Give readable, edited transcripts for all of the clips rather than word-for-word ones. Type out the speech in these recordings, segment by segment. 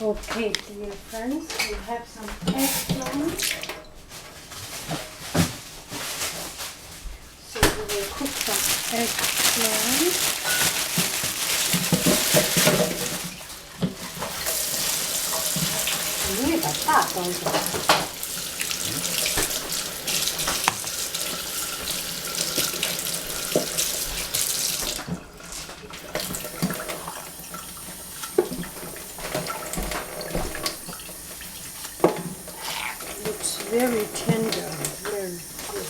Okay, dear friends, we have some eggplant. So we will cook some eggplant. You need a大刀子。Very tender, very good.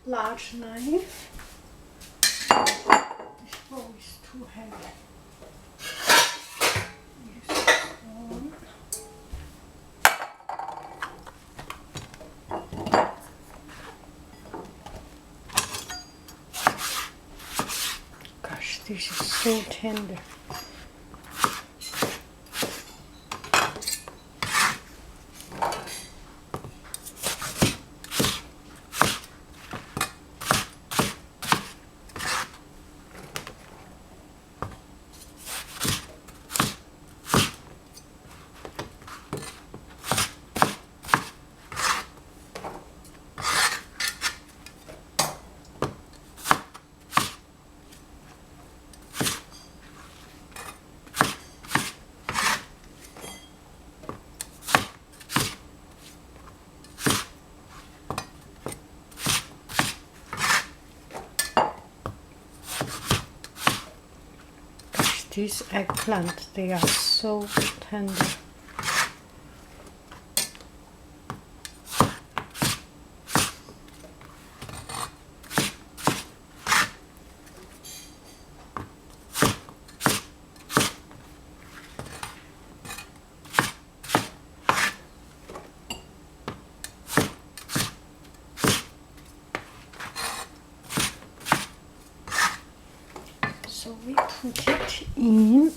Large knife. This bowl is too heavy. Use this one. Gosh, this is so tender. These eggplant, they are so tender. So we put it in.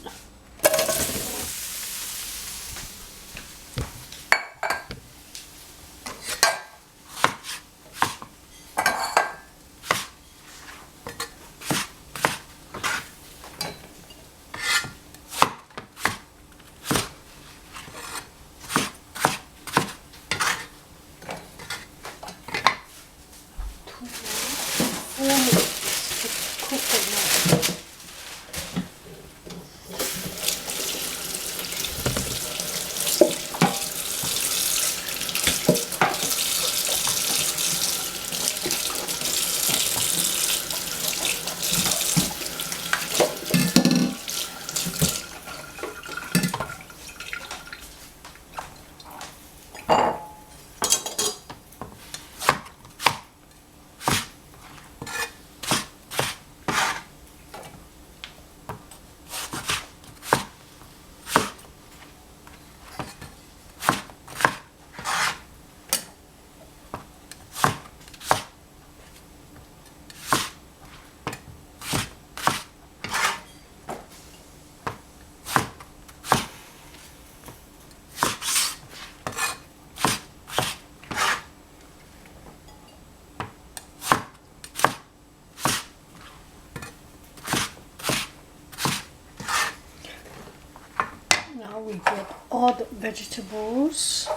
Now we get all the vegetables.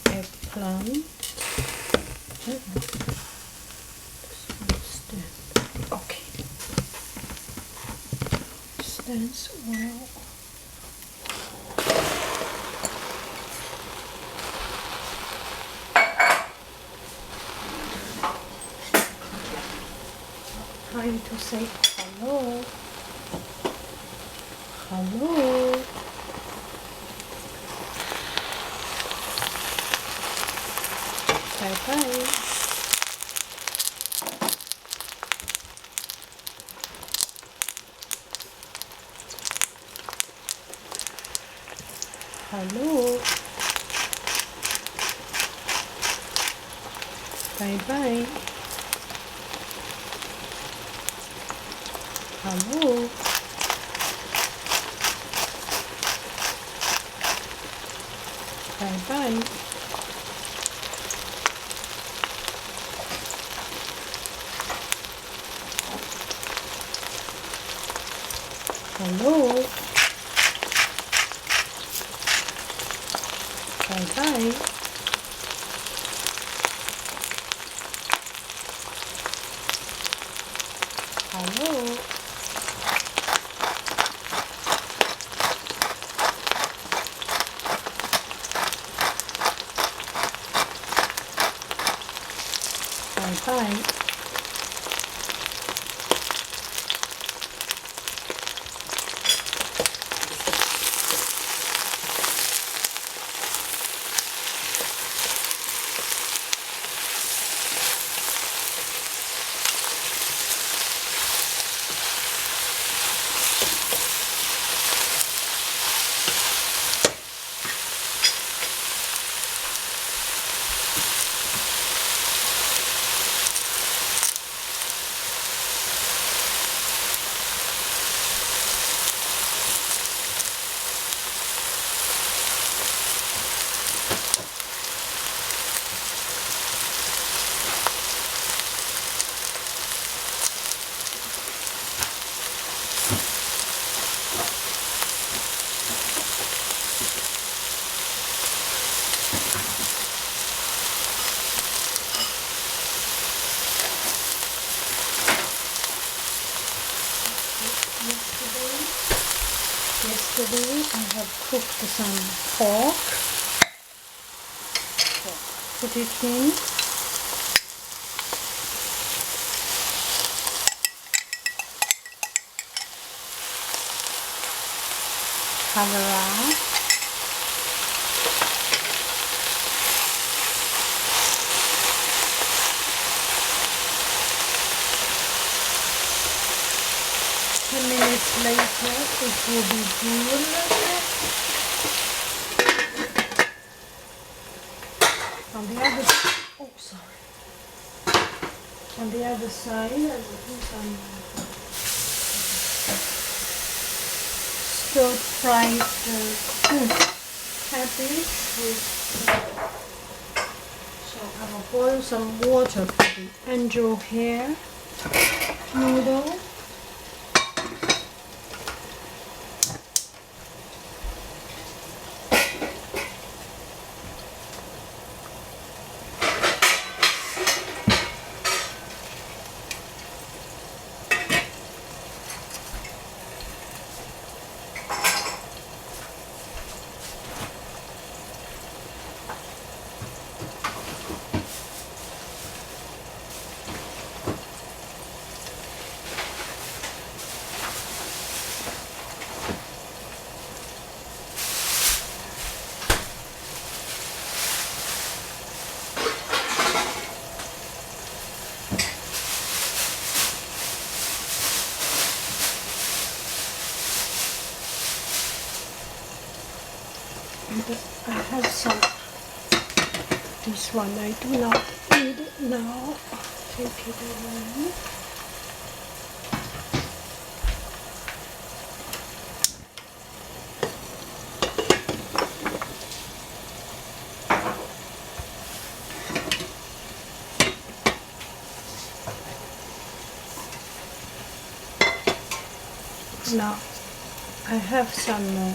Eggplant. Okay. Stands well. Time to say hello. Hello. Bye bye. Hello. Bye-bye. Hello. Bye-bye. Hello. Bye-bye. Hello. Bye-bye. Yesterday I have cooked some pork. Put it in. Cover up. Minutes later it will be good. On the other on the other side I will do some stir fried cabbage with, so I will boil some water for the angel hair noodle. I have some, this one I do not need it now, take it away. Now I have some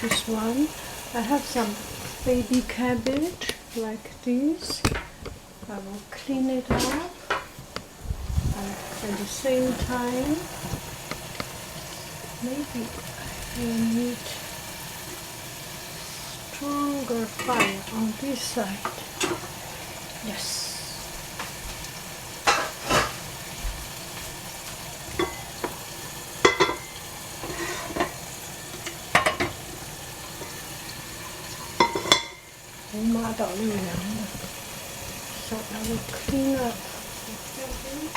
this one. I have some baby cabbage like this. I will clean it up, and at the same time maybe I will need stronger fire on this side. Yes. So I will clean up the cabbage.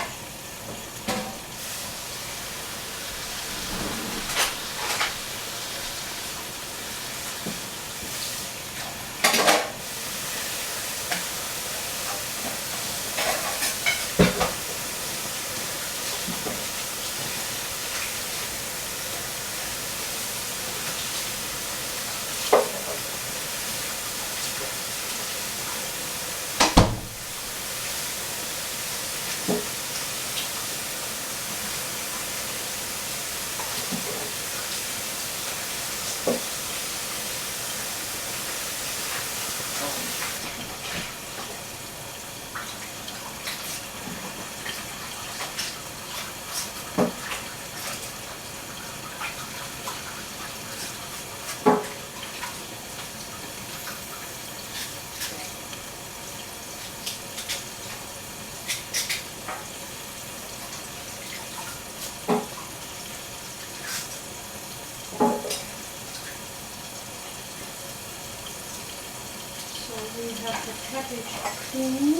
cabbage clean.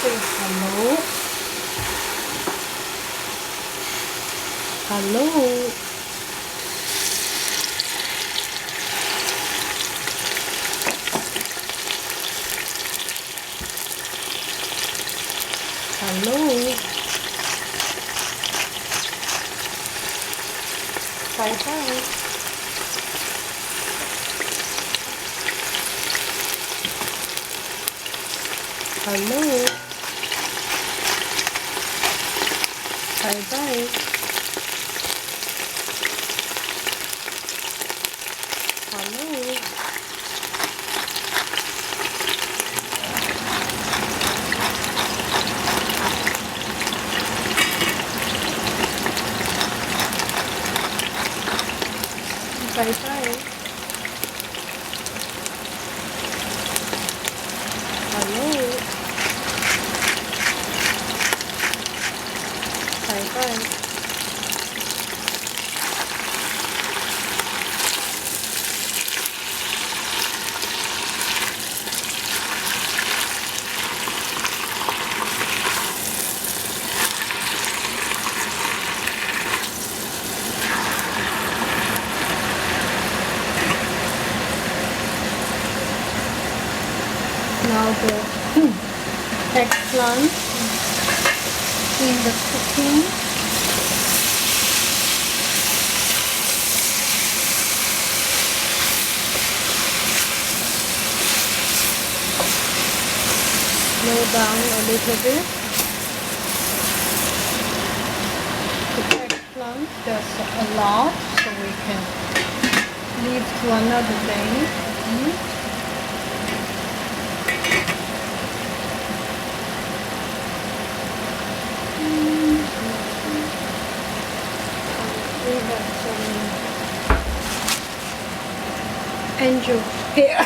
Say hello. Hello. Hello. Bye bye. Hello. Bye bye. Hello. Bye bye. Hello. Bye bye. Now the eggplant in the cooking. Slow down a little bit. The eggplant does a lot, so we can leave to another day. We have some angel hair.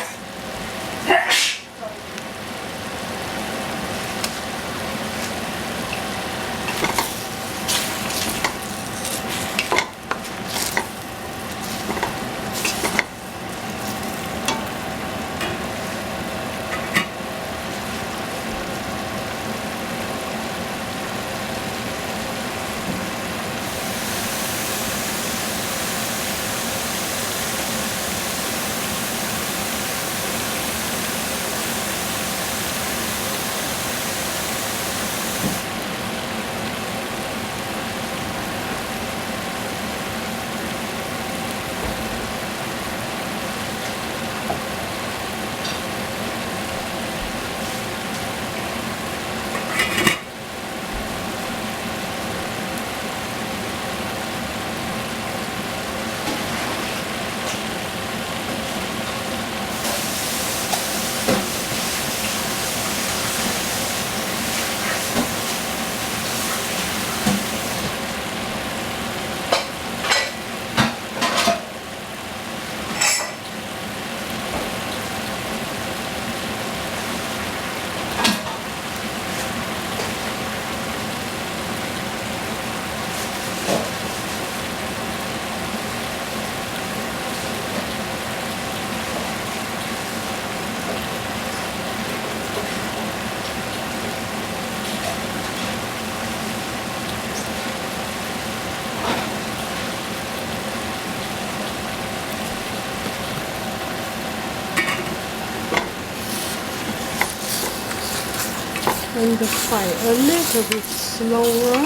And the fire a little bit slower.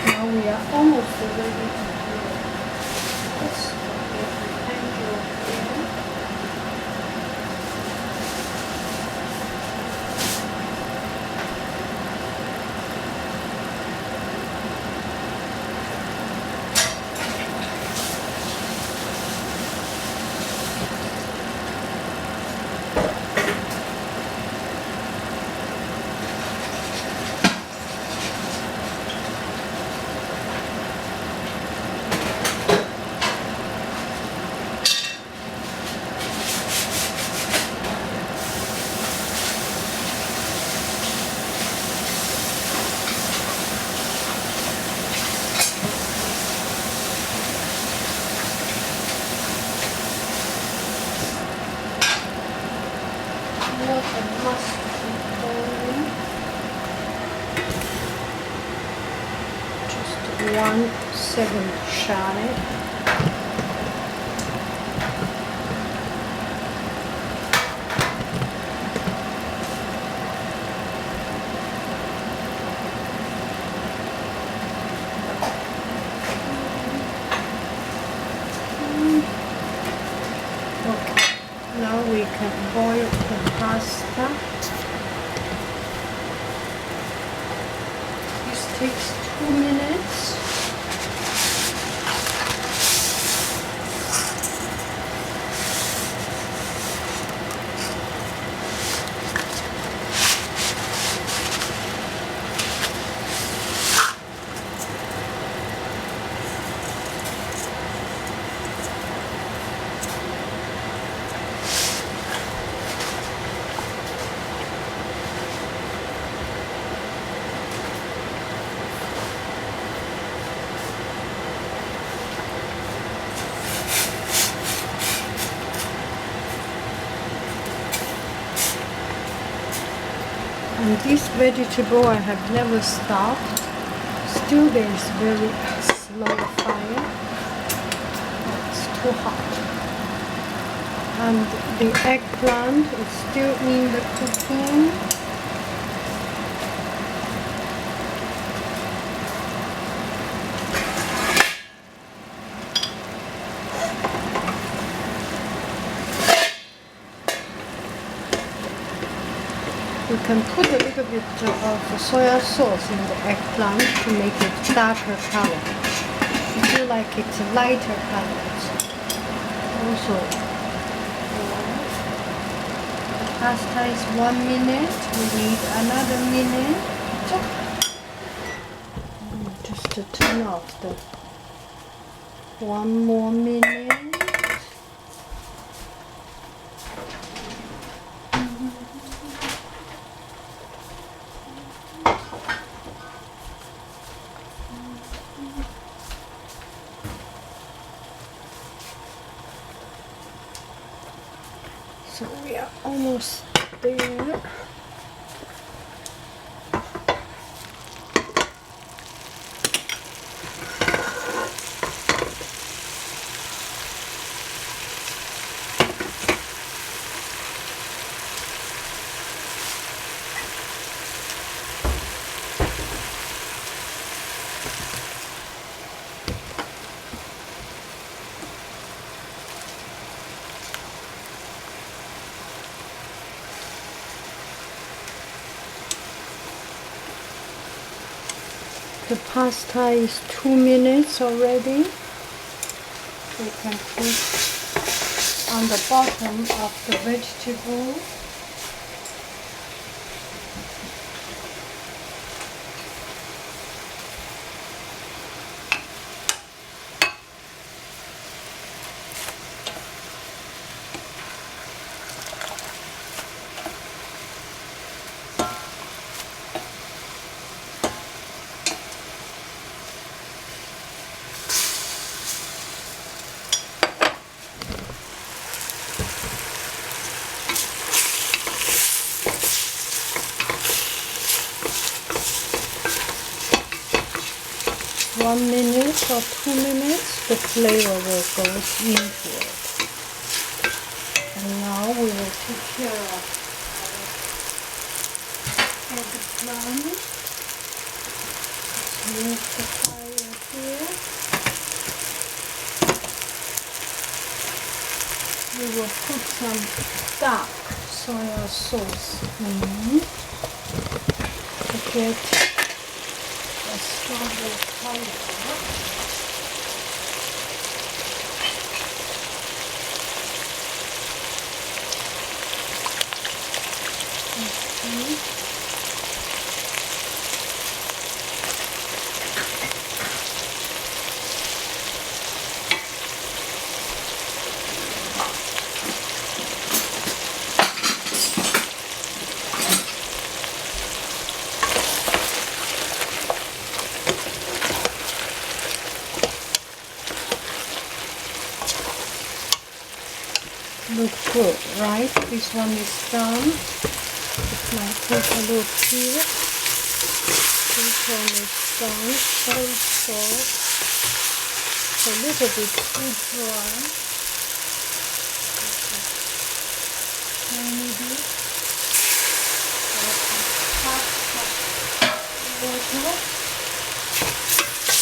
Now we are almost ready to do this angel hair. must keep boiling. Just 1 second shy. Okay, now we can boil the pasta. This takes 2 minutes. And this vegetable I have never stopped. Still there is very slow fire. It's too hot. And the eggplant is still in the cooking. You can put a little bit of soy sauce in the eggplant to make it darker color. If you like it lighter colors. Also, the pasta is 1 minute. We need another minute. Just to turn off the 1 more minute. So we are almost there. The pasta is 2 minutes already. We can put on the bottom of the vegetable. One minute or 2 minutes, the flavor will go into it. And now we will take care of our eggplant. Let's move the fire here. We will put some dark soy sauce in to get a stronger color. Looks good, right? This one is done. Now take a look here. This one is done, very soft. It's a little bit too dry. Tiny bit. Water.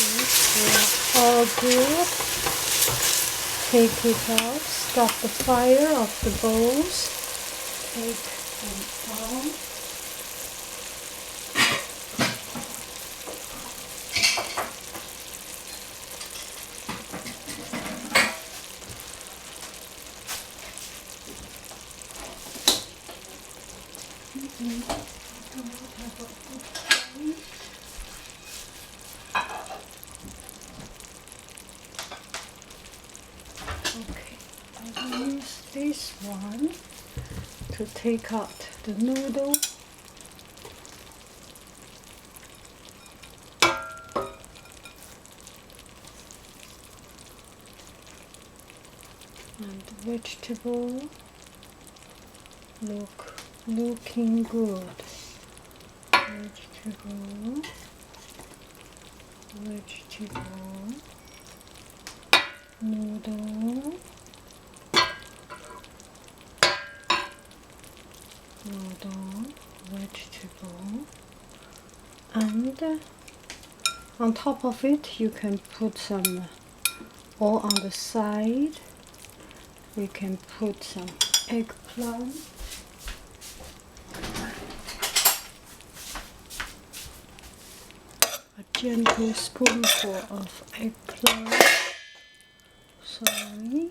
Yes, they are all good. Take it out. Stop the fire of the bowls. Take them down. Okay, I will use this one to take out the noodle. And the vegetable looking good. Vegetable, noodle, vegetable, and on top of it you can put some, or on the side we can put some eggplant. A gentle spoonful of eggplant. Sorry.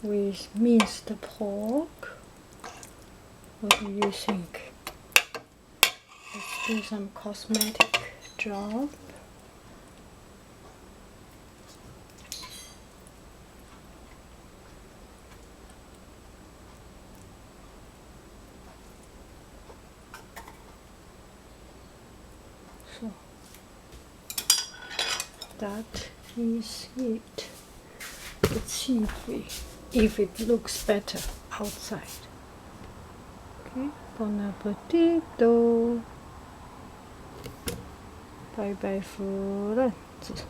With minced pork. What do you think? Let's do some cosmetic job. So that is it. Let's see if it looks better outside. Okay, bon appetito. Bye bye, friends.